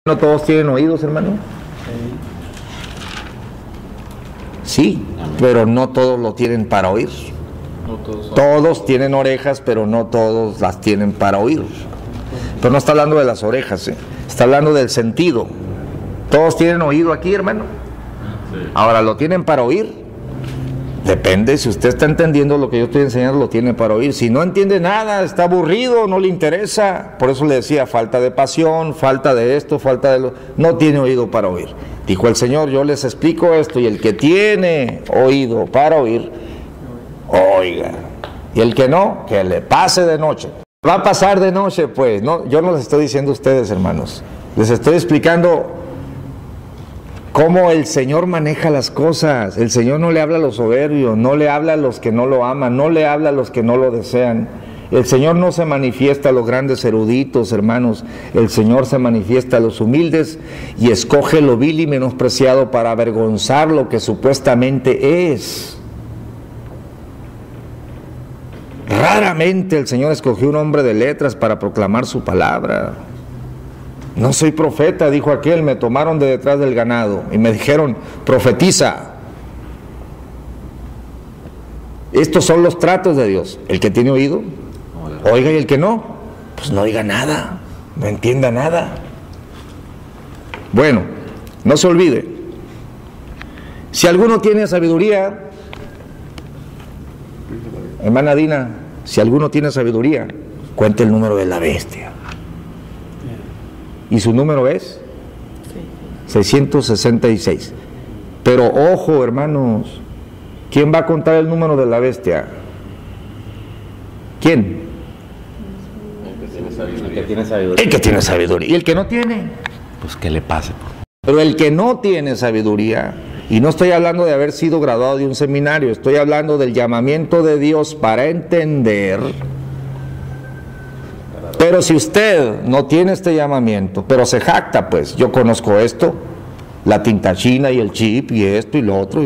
¿No todos tienen oídos, hermano? Sí, pero no todos lo tienen para oír. Todos tienen orejas, pero no todos las tienen para oír. Pero no está hablando de las orejas, está hablando del sentido. ¿Todos tienen oído aquí, hermano? Ahora, ¿lo tienen para oír? Depende, si usted está entendiendo lo que yo estoy enseñando, lo tiene para oír. Si no entiende nada, está aburrido, no le interesa. Por eso le decía, falta de pasión, falta de esto, falta de lo... No tiene oído para oír. Dijo el Señor, yo les explico esto, y el que tiene oído para oír, oiga. Y el que no, que le pase de noche. Va a pasar de noche, pues. No, yo no les estoy diciendo a ustedes, hermanos. Les estoy explicando cómo el Señor maneja las cosas. El Señor no le habla a los soberbios, no le habla a los que no lo aman, no le habla a los que no lo desean. El Señor no se manifiesta a los grandes eruditos, hermanos. El Señor se manifiesta a los humildes y escoge lo vil y menospreciado para avergonzar lo que supuestamente es. Raramente el Señor escogió un hombre de letras para proclamar su palabra. No soy profeta, dijo aquel, me tomaron de detrás del ganado y me dijeron, profetiza. Estos son los tratos de Dios. El que tiene oído, oiga, y el que no, pues no oiga nada, no entienda nada. Bueno, no se olvide, si alguno tiene sabiduría, hermana Dina, si alguno tiene sabiduría, cuente el número de la bestia. ¿Y su número es? 666. Pero ojo, hermanos, ¿quién va a contar el número de la bestia? ¿Quién? El que tiene sabiduría. El que tiene sabiduría. ¿Y el que no tiene? Pues que le pase. Pero el que no tiene sabiduría, y no estoy hablando de haber sido graduado de un seminario, estoy hablando del llamamiento de Dios para entender. Pero si usted no tiene este llamamiento, pero se jacta, pues, yo conozco esto, la tinta china y el chip y esto y lo otro,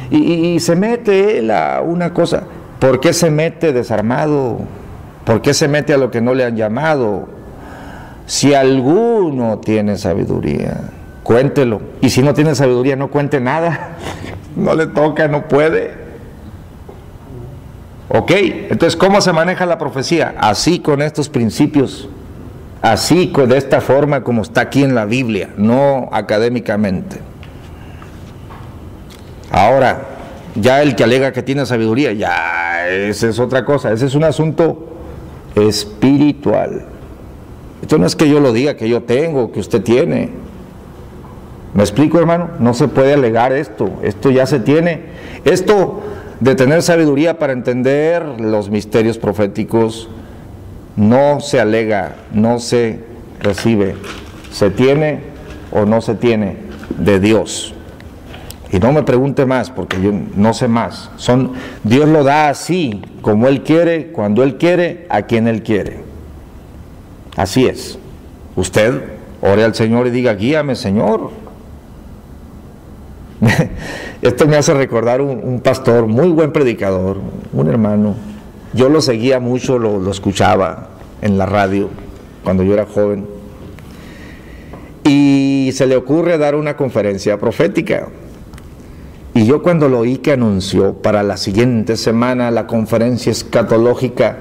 y se mete él a una cosa. ¿Por qué se mete desarmado? ¿Por qué se mete a lo que no le han llamado? Si alguno tiene sabiduría, cuéntelo. Y si no tiene sabiduría, no cuente nada. No le toca, no puede. Ok, entonces, ¿cómo se maneja la profecía? Así, con estos principios, así, de esta forma como está aquí en la Biblia, no académicamente. Ahora, ya el que alega que tiene sabiduría, ya, esa es otra cosa, ese es un asunto espiritual. Esto no es que yo lo diga, que yo tengo, que usted tiene. ¿Me explico, hermano? No se puede alegar esto ya se tiene. Esto de tener sabiduría para entender los misterios proféticos no se alega, no se recibe, se tiene o no se tiene de Dios. Y no me pregunte más, porque yo no sé más. Dios lo da así, como Él quiere, cuando Él quiere, a quien Él quiere. Así es. Usted ore al Señor y diga, guíame, Señor. Esto me hace recordar un pastor, muy buen predicador, un hermano. Yo lo seguía mucho, lo escuchaba en la radio cuando yo era joven. Y se le ocurre dar una conferencia profética. Y yo cuando lo oí que anunció para la siguiente semana la conferencia escatológica,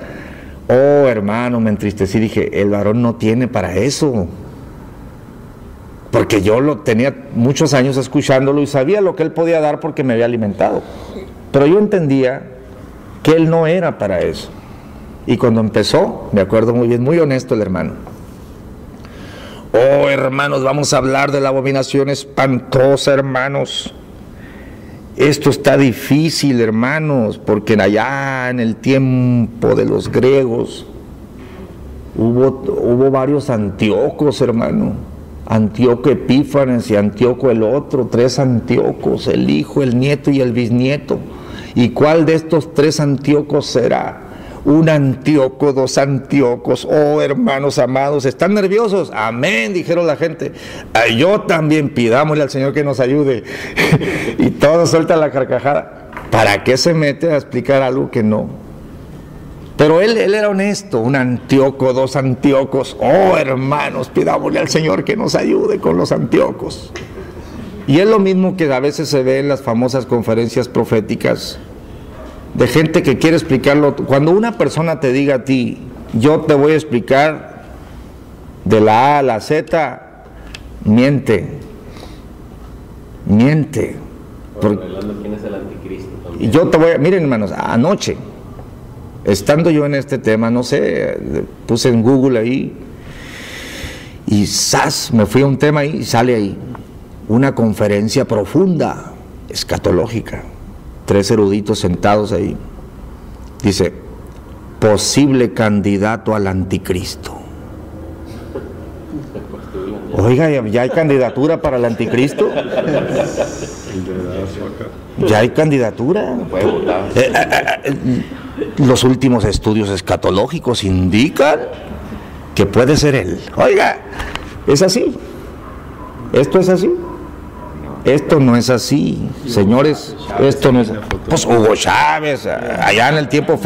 oh hermano, me entristecí, dije, el varón no tiene para eso. Porque yo lo tenía muchos años escuchándolo y sabía lo que él podía dar porque me había alimentado. Pero yo entendía que él no era para eso. Y cuando empezó, me acuerdo muy bien, muy honesto el hermano. Oh hermanos, vamos a hablar de la abominación espantosa, hermanos. Esto está difícil, hermanos, porque allá en el tiempo de los griegos hubo varios Antíocos, hermano. Antíoco Epífanes y Antíoco el otro, 3 Antíocos, el hijo, el nieto y el bisnieto. ¿Y cuál de estos 3 Antíocos será? Un Antíoco, 2 Antíocos. Oh, hermanos amados, ¿están nerviosos? Amén, dijeron la gente. Yo también, pidámosle al Señor que nos ayude. Y todos sueltan la carcajada. ¿Para qué se mete a explicar algo que no? Pero él era honesto, un Antíoco, 2 Antíocos. Oh, hermanos, pidámosle al Señor que nos ayude con los Antíocos. Y es lo mismo que a veces se ve en las famosas conferencias proféticas, de gente que quiere explicarlo. Cuando una persona te diga a ti, yo te voy a explicar de la A a la Z, miente. Revelando quién es el anticristo también. Y yo te voy a, miren hermanos, anoche, estando yo en este tema, no sé, puse en Google ahí, y ¡zas! Me fui a un tema ahí y sale ahí, una conferencia profunda, escatológica, 3 eruditos sentados ahí, dice, posible candidato al anticristo. Oiga, ¿ya hay candidatura para el anticristo? ¿Ya hay candidatura? Los últimos estudios escatológicos indican que puede ser él. Oiga, ¿es así? ¿Esto es así? Esto no es así, señores, esto no es. Pues Hugo Chávez, allá en el tiempo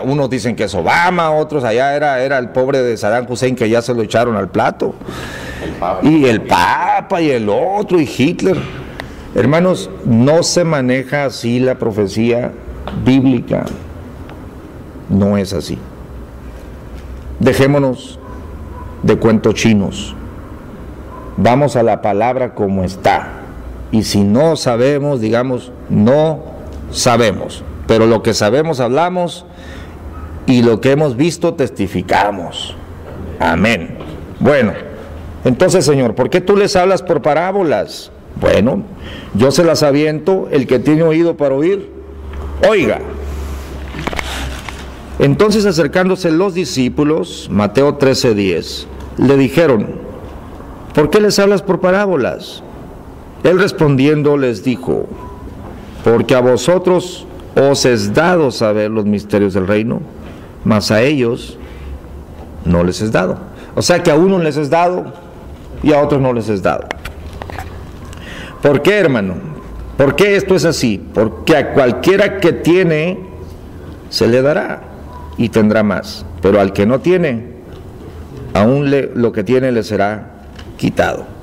unos dicen que es Obama, otros allá era el pobre de Saddam Hussein que ya se lo echaron al plato. Y el Papa y el otro y Hitler. Hermanos, no se maneja así la profecía bíblica, no es así. Dejémonos de cuentos chinos, vamos a la palabra como está. Y si no sabemos, digamos, no sabemos. Pero lo que sabemos hablamos y lo que hemos visto testificamos. Amén. Bueno, entonces, Señor, ¿por qué tú les hablas por parábolas? Bueno, yo se las aviento, el que tiene oído para oír, oiga. Entonces, acercándose los discípulos, Mateo 13:10, le dijeron, ¿por qué les hablas por parábolas? Él respondiendo les dijo, porque a vosotros os es dado saber los misterios del reino, mas a ellos no les es dado. O sea que a unos les es dado y a otros no les es dado. ¿Por qué, hermano? ¿Por qué esto es así? Porque a cualquiera que tiene se le dará y tendrá más, pero al que no tiene, aún lo que tiene le será quitado.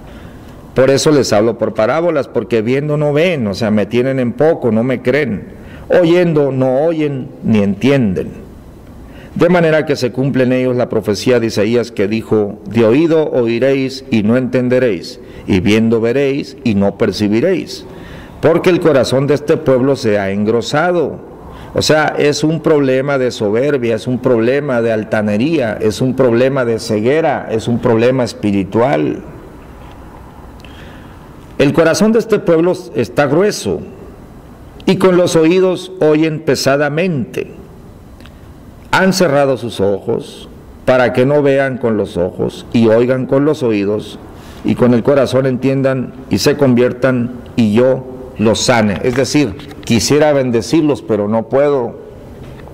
Por eso les hablo por parábolas, porque viendo no ven, o sea, me tienen en poco, no me creen. Oyendo no oyen ni entienden. De manera que se cumple en ellos la profecía de Isaías que dijo, de oído oiréis y no entenderéis, y viendo veréis y no percibiréis. Porque el corazón de este pueblo se ha engrosado. O sea, es un problema de soberbia, es un problema de altanería, es un problema de ceguera, es un problema espiritual. El corazón de este pueblo está grueso y con los oídos oyen pesadamente. Han cerrado sus ojos para que no vean con los ojos y oigan con los oídos y con el corazón entiendan y se conviertan y yo los sane. Es decir, quisiera bendecirlos pero no puedo.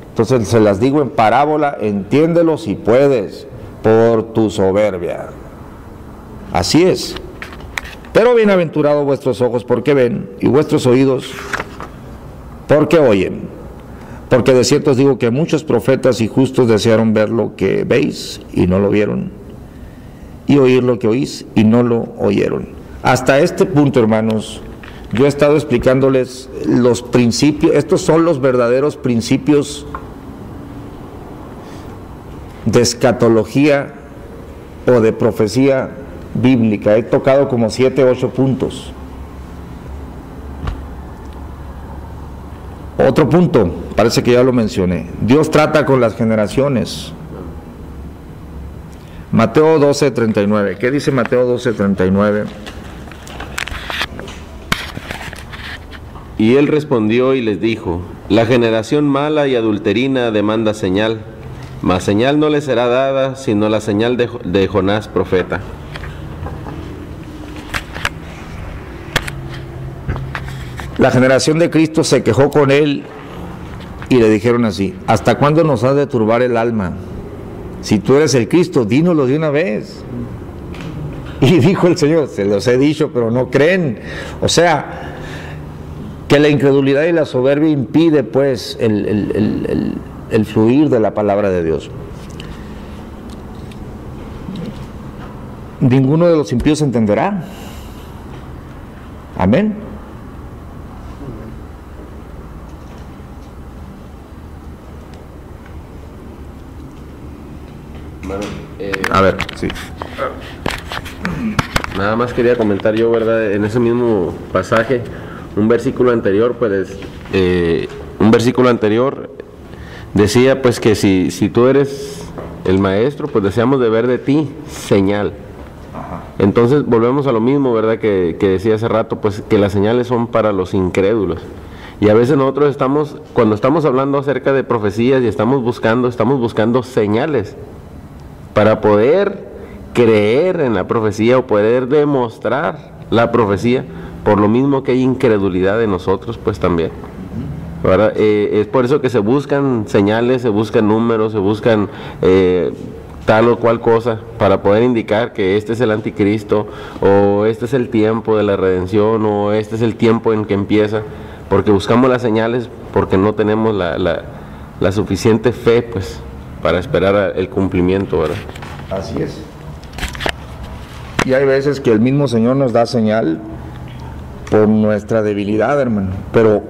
Entonces se las digo en parábola, entiéndelos si puedes por tu soberbia. Así es. Pero bienaventurados vuestros ojos porque ven, y vuestros oídos porque oyen. Porque de cierto os digo que muchos profetas y justos desearon ver lo que veis y no lo vieron, y oír lo que oís y no lo oyeron. Hasta este punto, hermanos, yo he estado explicándoles los principios, estos son los verdaderos principios de escatología o de profecía bíblica. He tocado como 7 u 8 puntos. Otro punto, parece que ya lo mencioné. Dios trata con las generaciones. Mateo 12:39. ¿Qué dice Mateo 12:39? Y él respondió y les dijo, la generación mala y adulterina demanda señal, mas señal no le será dada, sino la señal de Jonás profeta. La generación de Cristo se quejó con él y le dijeron así, ¿hasta cuándo nos has de turbar el alma? Si tú eres el Cristo, dínoslo de una vez. Y dijo el Señor, se los he dicho, pero no creen. O sea, que la incredulidad y la soberbia impide pues el fluir de la palabra de Dios. Ninguno de los impíos entenderá. Amén. Bueno, a ver, sí. Nada más quería comentar yo, ¿verdad? En ese mismo pasaje, un versículo anterior, pues, un versículo anterior decía, pues, que si tú eres el maestro, pues deseamos de ver de ti señal. Ajá. Entonces volvemos a lo mismo, ¿verdad? Que decía hace rato, pues, que las señales son para los incrédulos. Y a veces nosotros cuando estamos hablando acerca de profecías y estamos buscando señales para poder creer en la profecía o poder demostrar la profecía, por lo mismo que hay incredulidad de nosotros, pues también. ¿Verdad? Es por eso que se buscan señales, se buscan números, se buscan tal o cual cosa para poder indicar que este es el anticristo, o este es el tiempo de la redención, o este es el tiempo en que empieza, porque buscamos las señales porque no tenemos la suficiente fe, pues, para esperar el cumplimiento, ¿verdad? Así es. Y hay veces que el mismo Señor nos da señal por nuestra debilidad, hermano. Pero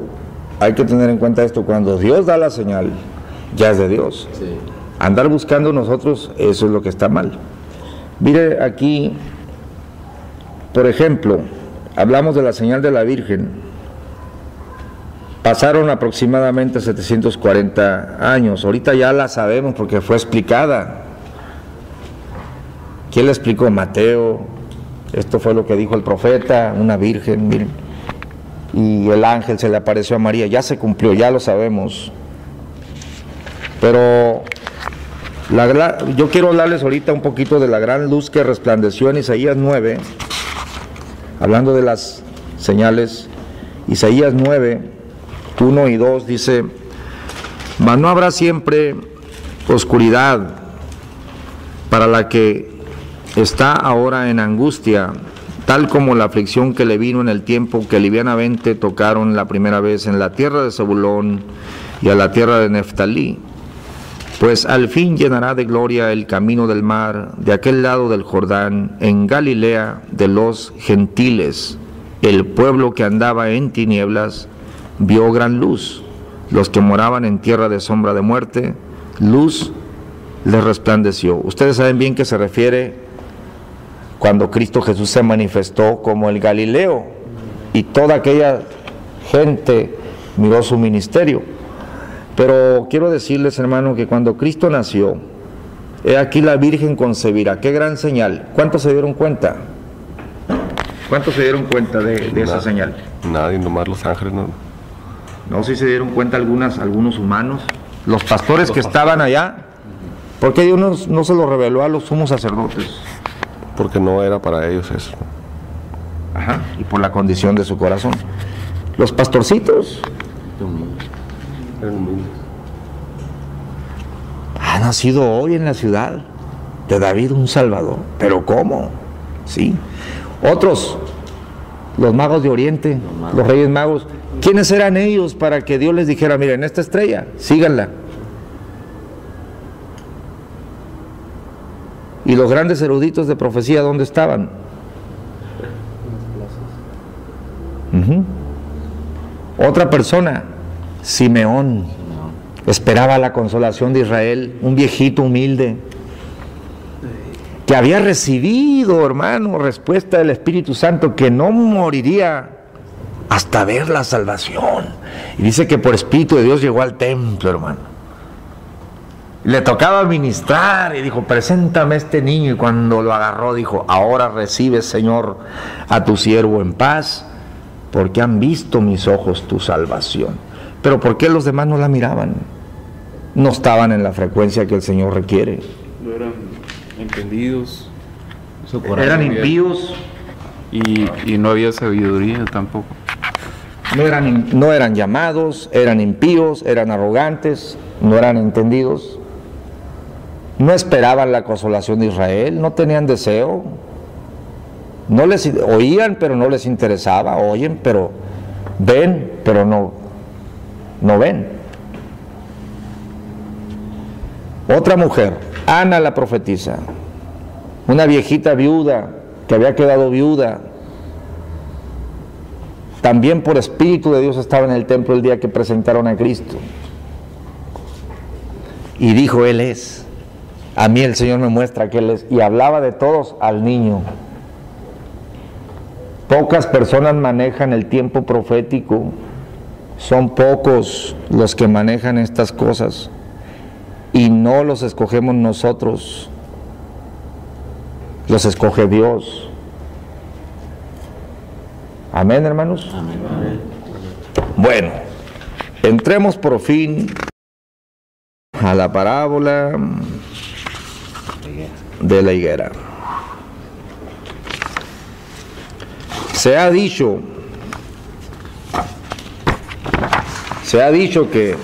hay que tener en cuenta esto: cuando Dios da la señal, ya es de Dios. Sí. Andar buscando nosotros, eso es lo que está mal. Mire aquí, por ejemplo, hablamos de la señal de la Virgen. Pasaron aproximadamente 740 años. Ahorita ya la sabemos porque fue explicada. ¿Quién la explicó? Mateo. Esto fue lo que dijo el profeta, una virgen, miren. Y el ángel se le apareció a María. Ya se cumplió, ya lo sabemos. Pero yo quiero hablarles ahorita un poquito de la gran luz que resplandeció en Isaías 9. Hablando de las señales, Isaías 9, 1 y 2 dice: mas no habrá siempre oscuridad para la que está ahora en angustia, tal como la aflicción que le vino en el tiempo que livianamente tocaron la primera vez en la tierra de Zebulón y a la tierra de Neftalí. Pues al fin llenará de gloria el camino del mar, de aquel lado del Jordán, en Galilea de los gentiles. El pueblo que andaba en tinieblas vio gran luz. Los que moraban en tierra de sombra de muerte, luz les resplandeció. Ustedes saben bien que se refiere cuando Cristo Jesús se manifestó como el Galileo y toda aquella gente miró su ministerio. Pero quiero decirles, hermano, que cuando Cristo nació, he aquí la Virgen concebirá. ¡Qué gran señal! ¿Cuántos se dieron cuenta? ¿Cuántos se dieron cuenta de esa señal? Nadie, nomás los ángeles, ¿no? No, si se dieron cuenta algunos humanos, los pastores que estaban allá. ¿Por qué Dios no se lo reveló a los sumos sacerdotes? Porque no era para ellos eso. Ajá, y por la condición de su corazón. Los pastorcitos ha nacido hoy en la ciudad de David un Salvador. ¿Pero cómo? Sí. Otros, los magos de Oriente, los Reyes Magos, ¿quiénes eran ellos para que Dios les dijera: miren, esta estrella, síganla? ¿Y los grandes eruditos de profecía dónde estaban? Otra persona, Simeón, esperaba la consolación de Israel, un viejito humilde, que había recibido, hermano, respuesta del Espíritu Santo, que no moriría hasta ver la salvación. Y dice que por Espíritu de Dios llegó al templo, hermano. Le tocaba ministrar y dijo: preséntame a este niño. Y cuando lo agarró dijo: ahora recibe, Señor, a tu siervo en paz, porque han visto mis ojos tu salvación. Pero ¿por qué los demás no la miraban? No estaban en la frecuencia que el Señor requiere. No eran entendidos. Eran impíos. Y no había sabiduría tampoco. No eran llamados, eran impíos, eran arrogantes, no eran entendidos. No esperaban la consolación de Israel, no tenían deseo. No les oían, pero no les interesaba. Oyen, pero ven, pero no ven. Otra mujer, Ana la profetisa, una viejita viuda que había quedado viuda, también por Espíritu de Dios estaba en el templo el día que presentaron a Cristo. Y dijo, Él es. A mí el Señor me muestra que Él es. Y hablaba de todos al niño. Pocas personas manejan el tiempo profético. Son pocos los que manejan estas cosas. Y no los escogemos nosotros. Los escoge Dios. Amén, hermanos. Amén. Bueno, entremos por fin a la parábola de la higuera. Se ha dicho que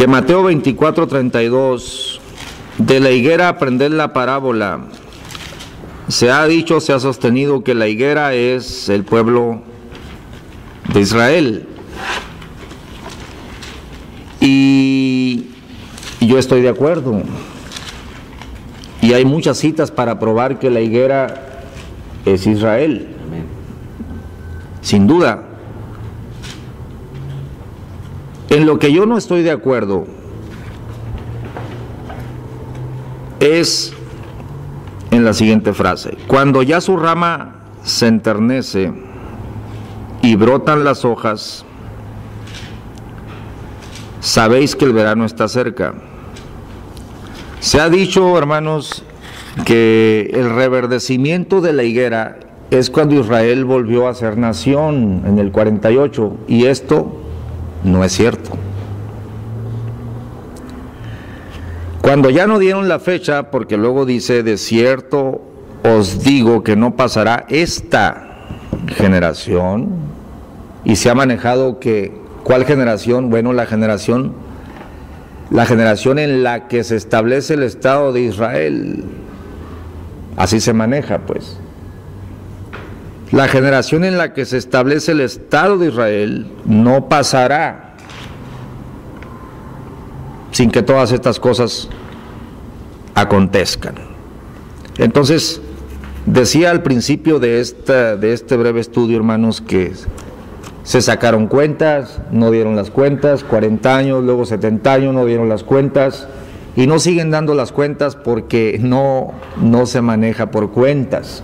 Mateo 24:32, de la higuera aprender la parábola. Se ha dicho, se ha sostenido que la higuera es el pueblo de Israel. Y yo estoy de acuerdo. Y hay muchas citas para probar que la higuera es Israel. Amén. Sin duda. En lo que yo no estoy de acuerdo es en la siguiente frase: cuando ya su rama se enternece y brotan las hojas, sabéis que el verano está cerca. Se ha dicho, hermanos, que el reverdecimiento de la higuera es cuando Israel volvió a ser nación en el 48, y esto no es cierto. Cuando ya no dieron la fecha, porque luego dice, de cierto os digo que no pasará esta generación, y se ha manejado que, ¿cuál generación? Bueno, la generación en la que se establece el Estado de Israel. Así se maneja, pues. La generación en la que se establece el Estado de Israel no pasará sin que todas estas cosas acontezcan. Entonces, decía al principio de este breve estudio, hermanos, que se sacaron cuentas, no dieron las cuentas, 40 años, luego 70 años, no dieron las cuentas, y no siguen dando las cuentas porque no se maneja por cuentas.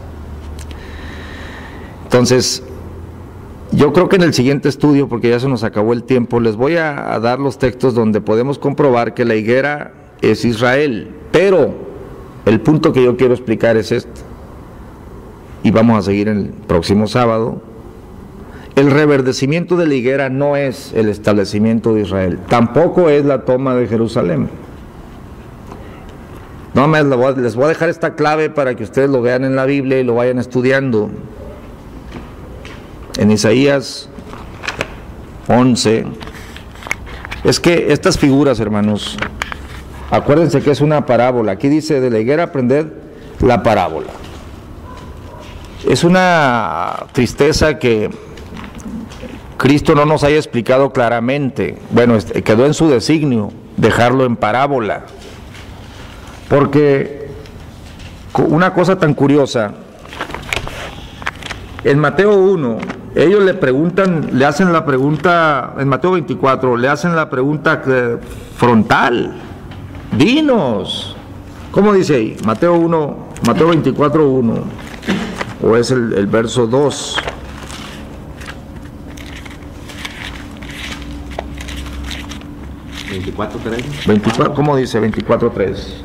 Entonces, yo creo que en el siguiente estudio, porque ya se nos acabó el tiempo, les voy a dar los textos donde podemos comprobar que la higuera es Israel, pero el punto que yo quiero explicar es este, y vamos a seguir el próximo sábado. El reverdecimiento de la higuera no es el establecimiento de Israel, tampoco es la toma de Jerusalén. No, les voy a dejar esta clave para que ustedes lo vean en la Biblia y lo vayan estudiando. En Isaías 11, es que estas figuras, hermanos, acuérdense que es una parábola. Aquí dice, de la higuera aprended la parábola. Es una tristeza que Cristo no nos haya explicado claramente. Bueno, quedó en su designio dejarlo en parábola, porque una cosa tan curiosa, en Mateo 1, ellos le hacen la pregunta, en Mateo 24, le hacen la pregunta frontal, dinos, ¿cómo dice ahí? Mateo 24, 1, o es el verso 2. ¿Cómo dice 24:3?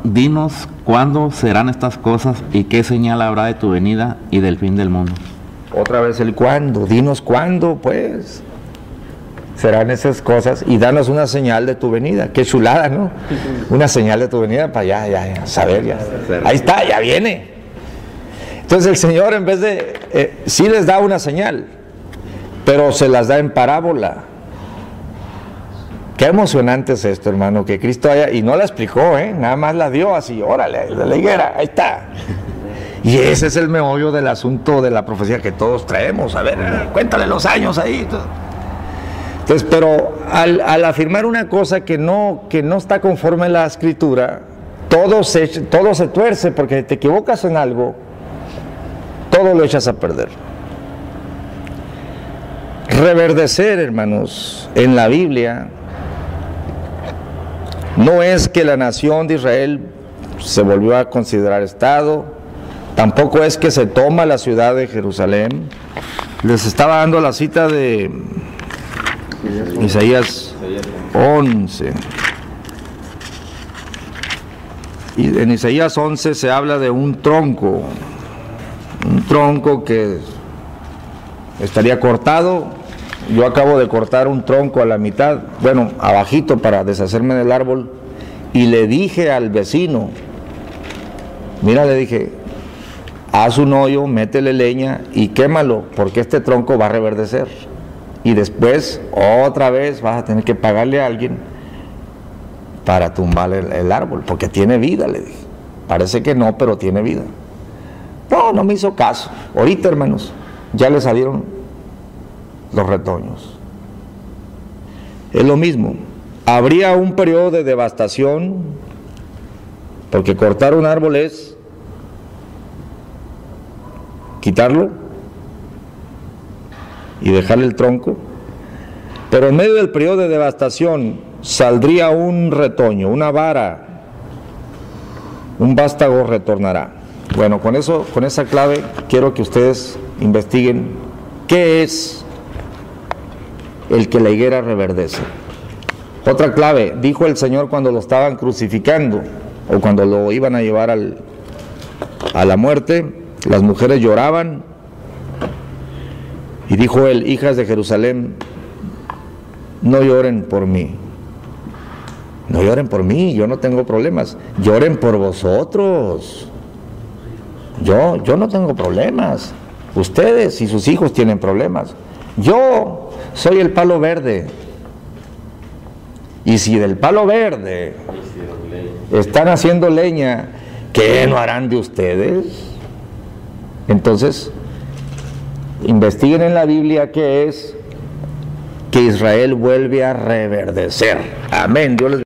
Dinos cuándo serán estas cosas y qué señal habrá de tu venida y del fin del mundo. Otra vez el cuándo, dinos cuándo, pues, serán esas cosas y danos una señal de tu venida. Qué chulada, ¿no? Una señal de tu venida para ya saber, ya. Ahí está, ya viene. Entonces el Señor, en vez de, sí les da una señal, pero se las da en parábola. Qué emocionante es esto, hermano, que Cristo haya, y no la explicó, nada más la dio así, órale, de la higuera, ahí está. Y ese es el meollo del asunto de la profecía que todos traemos. A ver, cuéntale los años ahí. Entonces, pero al afirmar una cosa que no está conforme a la Escritura, todo se tuerce, porque si te equivocas en algo, todo lo echas a perder. Reverdecer, hermanos, en la Biblia, no es que la nación de Israel se volvió a considerar Estado, tampoco es que se toma la ciudad de Jerusalén. Les estaba dando la cita de Isaías 11. Y en Isaías 11 se habla de un tronco que estaría cortado. Yo acabo de cortar un tronco a la mitad, bueno, abajito, para deshacerme del árbol, y le dije al vecino, mira, le dije, haz un hoyo, métele leña y quémalo, porque este tronco va a reverdecer. Y después, otra vez, vas a tener que pagarle a alguien para tumbar el árbol, porque tiene vida, le dije. Parece que no, pero tiene vida. No me hizo caso. Ahorita, hermanos, ya le salieron los retoños. Es lo mismo. Habría un periodo de devastación, porque cortar un árbol es quitarlo y dejarle el tronco, pero en medio del periodo de devastación saldría un retoño, una vara, un vástago retornará. Bueno, con esa clave quiero que ustedes investiguen qué es el que la higuera reverdece. Otra clave, dijo el Señor cuando lo estaban crucificando o cuando lo iban a llevar a la muerte, las mujeres lloraban y dijo él, hijas de Jerusalén, no lloren por mí. No lloren por mí, yo no tengo problemas. Lloren por vosotros. Yo no tengo problemas. Ustedes y sus hijos tienen problemas. Yo soy el palo verde. Y si del palo verde están haciendo leña, ¿qué no harán de ustedes? Entonces, investiguen en la Biblia qué es que Israel vuelve a reverdecer. Amén. Dios les